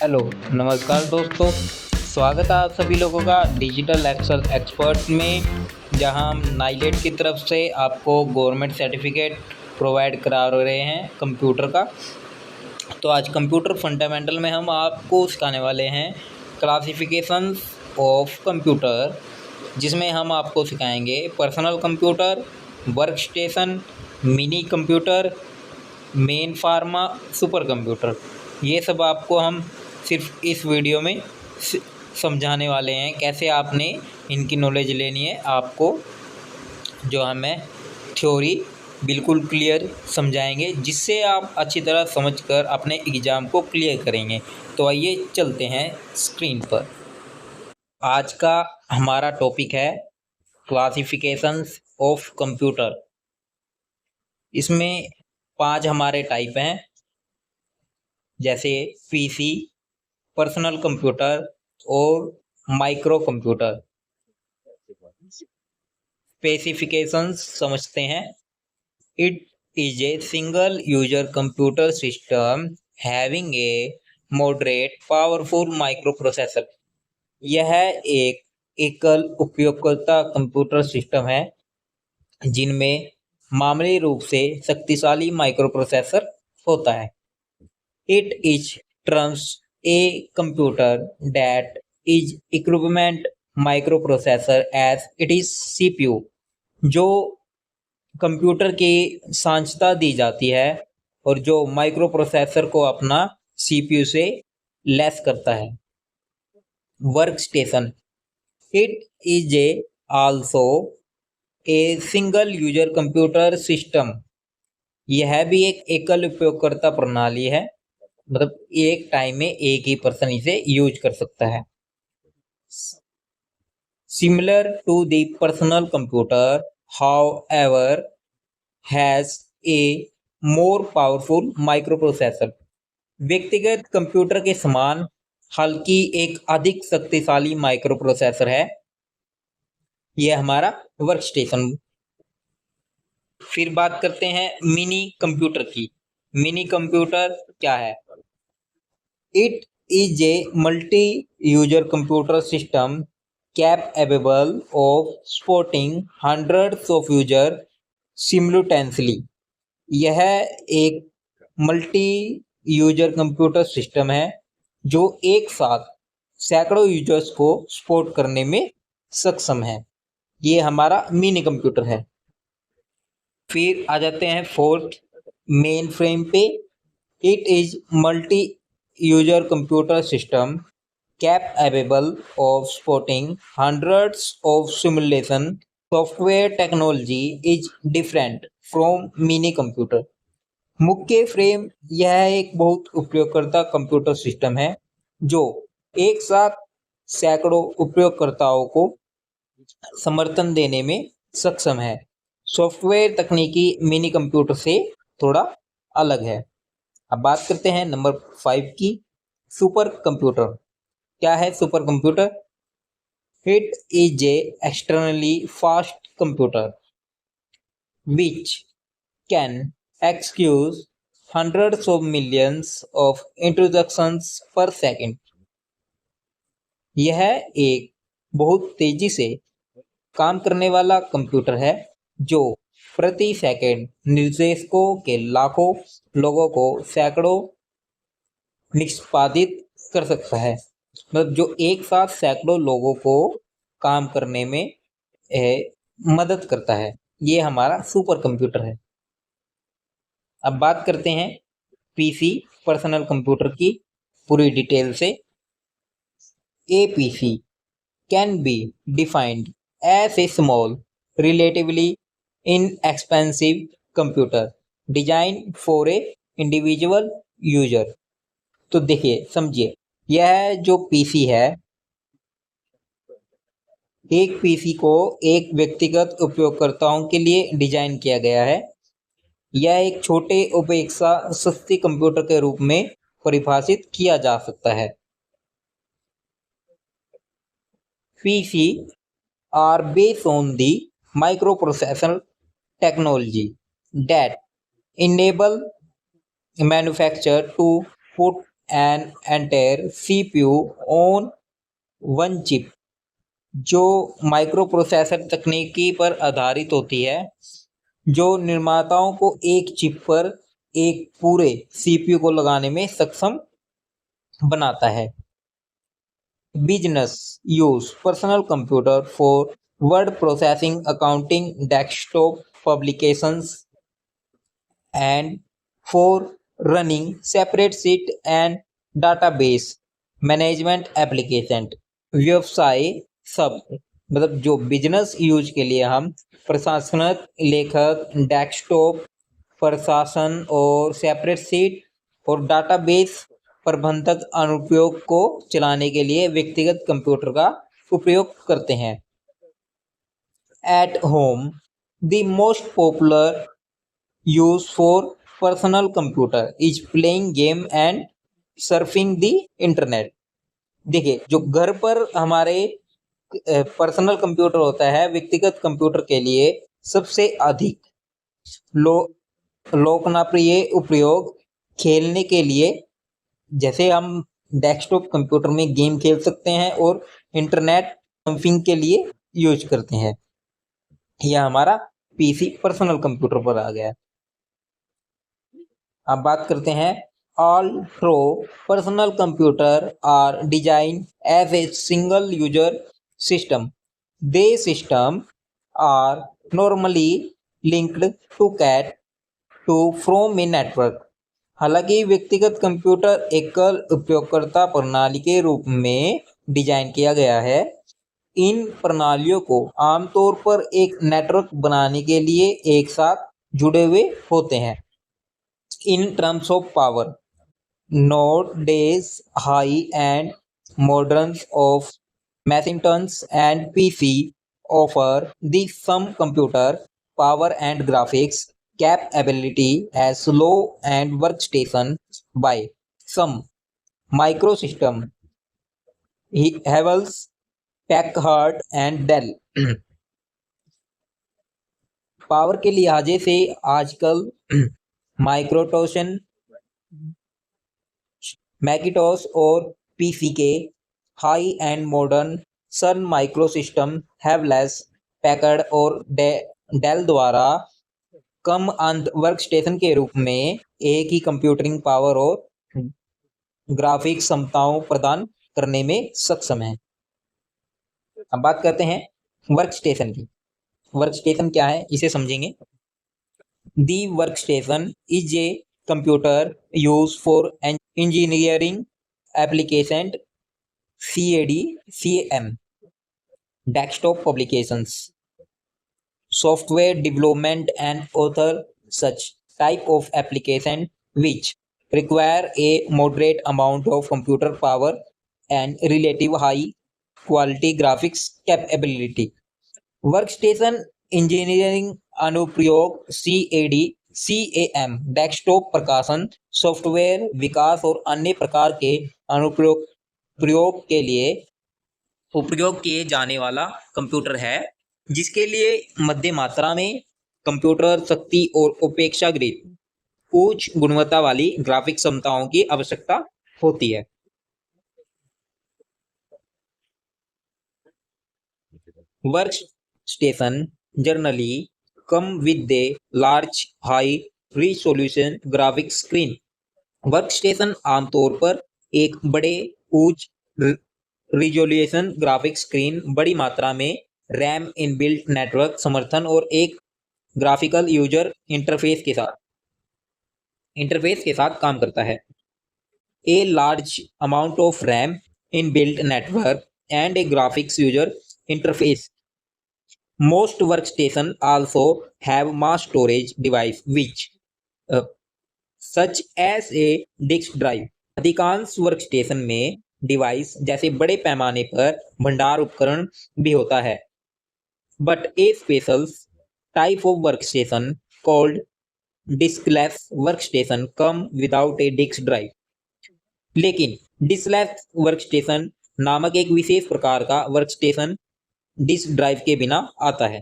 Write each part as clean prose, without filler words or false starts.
Hello, नमस्कार दोस्तों। स्वागत है आप सभी लोगों का डिजिटल एक्सेल एक्सपर्ट में, जहां हम नाइलेट की तरफ से आपको गवर्नमेंट सर्टिफिकेट प्रोवाइड करा रहे हैं कंप्यूटर का। तो आज कंप्यूटर फंडामेंटल में हम आपको सिखाने वाले हैं क्लासिफिकेशंस ऑफ कंप्यूटर, जिसमें हम आपको सिखाएंगे personal computer, work station, mini computer, main pharma, super computer. ये सब आपको हम सिर्फ इस वीडियो में समझाने वाले हैं कैसे आपने इनकी नॉलेज लेनी है। आपको जो हमें थ्योरी बिल्कुल क्लियर समझाएंगे, जिससे आप अच्छी तरह समझकर अपने एग्ज़ाम को क्लियर करेंगे। तो आइए चलते हैं स्क्रीन पर। आज का हमारा टॉपिक है क्लासिफिकेशंस ऑफ कंप्यूटर। इसमें 5 हमारे टाइप हैं, जैसे पीसी, पर्सनल कंप्यूटर और माइक्रो कंप्यूटर। स्पेसिफिकेशंस समझते हैं। It is A single user computer system having a moderate powerful micro processor. यह एक एकल उपयोगकर्ता कंप्यूटर सिस्टम है जिनमें मामूली रूप से शक्तिशाली माइक्रो प्रोसेसर होता है। It is terms a computer that is equivalent microprocessor as it is CPU, जो कंप्यूटर की सांचता दी जाती है और जो माइक्रो प्रोसेसर को अपना CPU से लेस करता है। Work station, it is A also a single user computer system. यह भी एक एकल उपयोगकर्ता प्रणाली है, मतलब एक टाइम में एक ही पर्सन इसे यूज कर सकता है। Similar to the personal computer, however has a more powerful microprocessor. व्यक्तिगत कंप्यूटर के समान हालांकि एक अधिक शक्तिशाली माइक्रो प्रोसेसर है। यह हमारा वर्क स्टेशन। फिर बात करते हैं मिनी कंप्यूटर की। मिनी कंप्यूटर क्या है? It is a multi-user computer system capable of supporting hundreds of users simultaneously। यह एक मल्टी यूजर कंप्यूटर सिस्टम है जो एक साथ सैकड़ों यूजर्स को सपोर्ट करने में सक्षम है। ये हमारा मिनी कंप्यूटर है। फिर आ जाते हैं फोर्थ, मेन फ्रेम पे। It is multi user computer system capable of supporting hundreds of simulation software technology is different from mini computer। मुख्य फ्रेम, यह एक बहुत उपयोगकर्ता कंप्यूटर सिस्टम है जो एक साथ सैकड़ों उपयोगकर्ताओं को समर्थन देने में सक्षम है। सॉफ्टवेयर तकनीकी मिनी कंप्यूटर से थोड़ा अलग है। अब बात करते हैं नंबर 5 की, सुपर कंप्यूटर। क्या है super computer? It is A externally fast computer which can excuse hundreds of millions of instructions per second। यह एक बहुत तेजी से काम करने वाला कंप्यूटर है जो प्रति सेकंड निर्देशकों के लाखों लोगों को सैकड़ों निष्पादित कर सकता है। मतलब जो एक साथ सैकड़ों लोगों को काम करने में मदद करता है। ये हमारा सुपर कंप्यूटर है। अब बात करते हैं पीसी, पर्सनल कंप्यूटर की पूरी डिटेल से। A PC can be defined as a small relatively inexpensive computer designed for a individual user। तो देखिए, समझिए, यह जो पीसी है, एक पीसी को एक व्यक्तिगत उपयोगकर्ताओं के लिए डिजाइन किया गया है। यह एक छोटे अपेक्षा सस्ती कंप्यूटर के रूप में परिभाषित किया जा सकता है। PC are based on the microprocessor technology that enable manufacturer to put an entire CPU on one chip, जो माइक्रो प्रोसेसर तकनीकी पर आधारित होती है, जो निर्माताओं को एक चिप पर एक पूरे सीपीयू को लगाने में सक्षम बनाता है। Business use personal computer for word processing, accounting, desktop publications and for running separate sheet and database management application. व्यवसाय शब्द मतलब जो बिजनेस यूज के लिए हम प्रशासनिक, लेखक, डेस्कटॉप प्रशासन और सेपरेट सीट और डाटाबेस प्रबंधक अनुप्रयोग को चलाने के लिए व्यक्तिगत कंप्यूटर का उपयोग करते हैं। At home the most popular use for personal computer is playing game and surfing the internet। देखिए, जो घर पर हमारे पर्सनल कंप्यूटर होता है, व्यक्तिगत कंप्यूटर के लिए सबसे अधिक लोकप्रिय उपयोग खेलने के लिए, जैसे हम डेस्कटॉप कंप्यूटर में गेम खेल सकते हैं और इंटरनेट सर्फिंग के लिए यूज करते हैं। यह हमारा पीसी पर्सनल कंप्यूटर पर आ गया। अब बात करते हैं all pro personal computer are design as a single user system. They system are normally linked to cat to from a network. हालांकि व्यक्तिगत कंप्यूटर एकल उपयोगकर्ता प्रणाली के रूप में डिजाइन किया गया है, इन प्रणालियों को आमतौर पर एक नेटवर्क बनाने के लिए एक साथ जुड़े हुए होते हैं। In terms of power, nowadays high-end models of Macintosh and PC offer the some computer power and graphics capability as low-end workstation by some microsystem, Havells, Packard and Dell। Power के लिहाजे से आजकल माइक्रोटोशन, मैकिटोश और PC के high end modern Sun micro system Hewlett, Packard और Dell द्वारा कम अंत वर्कस्टेशन के रूप में एक ही कंप्यूटिंग पावर और ग्राफिक क्षमताओं प्रदान करने में सक्षम है। अब बात करते हैं वर्कस्टेशन की। वर्कस्टेशन क्या है, इसे समझेंगे। The workstation is a computer used for engineering application, CAD, CAM, desktop publications, software development and other such type of application which require a moderate amount of computer power and relative high quality graphics capability। Workstation engineering अनुप्रयोग CAD, CAM, desktop प्रकाशन, software विकास और अन्य प्रकार के अनुप्रयोग के लिए उपयोग किए जाने वाला कंप्यूटर है, जिसके लिए मध्य मात्रा में कंप्यूटर शक्ति और अपेक्षाकृत उच्च गुणवत्ता वाली ग्राफिक क्षमताओं की आवश्यकता होती है। Workstation generally come with a large high resolution graphic screen। Workstation आमतौर पर एक बड़े उच्च रिजोल्यूशन ग्राफिक स्क्रीन, बड़ी मात्रा में रैम, इनबिल्ट नेटवर्क समर्थन और एक ग्राफिकल यूजर इंटरफेस के साथ काम करता है। A large amount of RAM, inbuilt network and A graphics user interface। Most workstation also have mass storage device which such as a disk drive। अधिकांश workstation में डिवाइस जैसे बड़े पैमाने पर भंडार उपकरण भी होता है। But a special type of workstation called diskless workstation come without a disk drive। लेकिन diskless workstation नामक एक विशेष प्रकार का वर्कस्टेशन डिस्क ड्राइव के बिना आता है।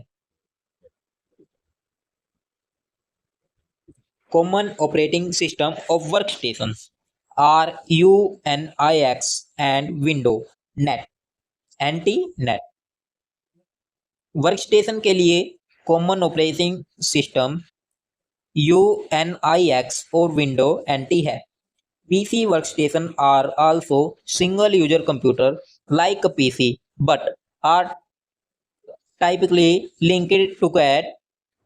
Common operating system of workstations. are UNIX and Windows NET, NT-NET। Workstation के लिए कॉमन ऑपरेटिंग सिस्टम UNIX और विंडो NT है। PC workstation are also single user computer like a PC but are typically linked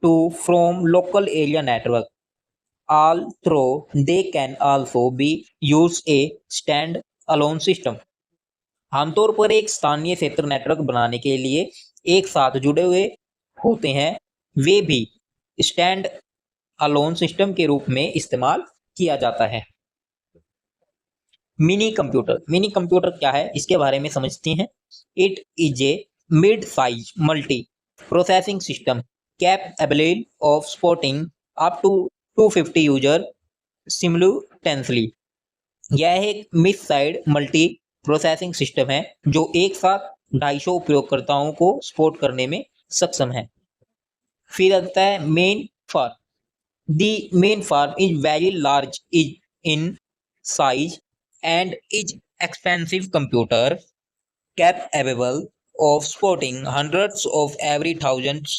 to from local area network, although they can also be used a stand-alone system। आमतौर पर एक स्थानीय क्षेत्र network बनाने के लिए एक साथ जुड़े हुए होते हैं, वे भी स्टैंड अलोन सिस्टम के रूप में इस्तेमाल किया जाता है। मिनी कंप्यूटर क्या है, इसके बारे में समझते हैं। It is a mid size multi processing system capable of supporting up to 250 user simultaneously. यह एक mid side multi processing system है जो एक साथ 250 उपयोगकर्ताओं को सपोर्ट करने में सक्षम है। फिर आता है mainframe. The mainframe is very large is in size and is expensive computer capable of supporting hundreds of every thousands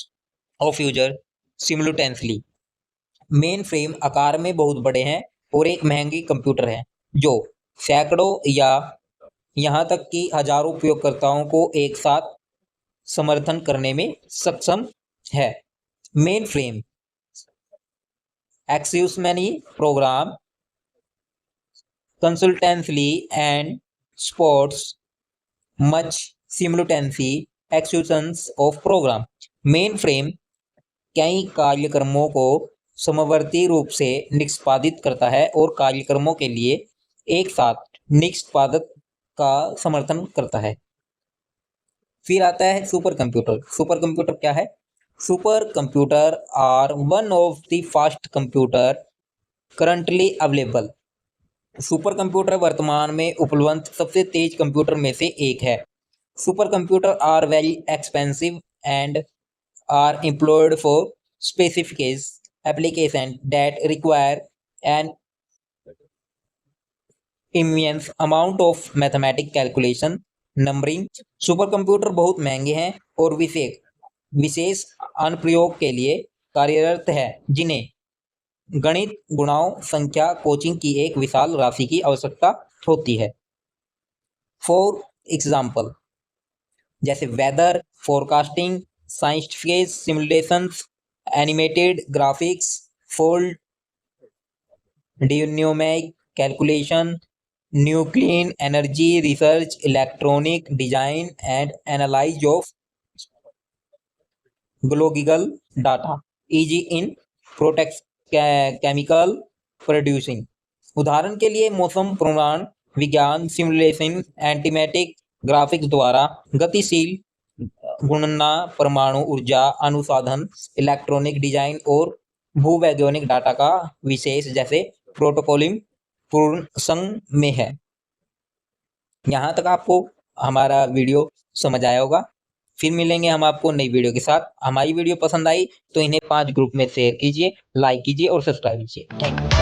of user simultaneously। Main frame आकार में बहुत बड़े हैं और एक महंगी कंप्यूटर है जो सैकड़ों या यहाँ तक कि हजारों उपयोगकर्ताओं को एक साथ समर्थन करने में सक्षम है। Mainframe access many program consultancy and supports much simultaneous executions of program। Mainframe कई कार्यक्रमों को समवर्ती रूप से निष्पादित करता है और कार्यक्रमों के लिए एक साथ निष्पादक का समर्थन करता है। फिर आता है सुपर कंप्यूटर क्या है। Supercomputer are one of the fast computer currently available. Supercomputer वर्तमान में उपलब्ध सबसे तेज कंप्यूटर में से एक है। Supercomputer are very expensive and are employed for specific application that require an immense amount of mathematic calculation numbering. Supercomputer बहुत महंगे हैं और विशेष अनुप्रयोग के लिए कार्यरत है जिन्हें गणित गुणाओं संख्या कोचिंग की एक विशाल राशि की आवश्यकता होती है। फॉर एग्जाम्पल जैसे weather forecasting, scientific simulations, animated graphics, fold numeric calculation, nuclear energy research, electronic design and analyze of geological data, easy in protect chemical producing. उदाहरण के लिए मौसम पूर्वानुमान विज्ञान, सिमुलेशन, एंटीमेटिक ग्राफिक्स द्वारा गतिशील गणना, परमाणु ऊर्जा अनुसंधान, इलेक्ट्रॉनिक डिजाइन और भूवैज्ञानिक डाटा का विशेष जैसे प्रोटोकॉलिंग पूर्ण संग में है। यहाँ तक आपको हमारा वीडियो समझ आया होगा। फिर मिलेंगे हम आपको नई वीडियो के साथ। हमारी वीडियो पसंद आई तो इन्हें 5 ग्रुप में शेयर कीजिए, लाइक कीजिए और सब्सक्राइब कीजिए। Thank you.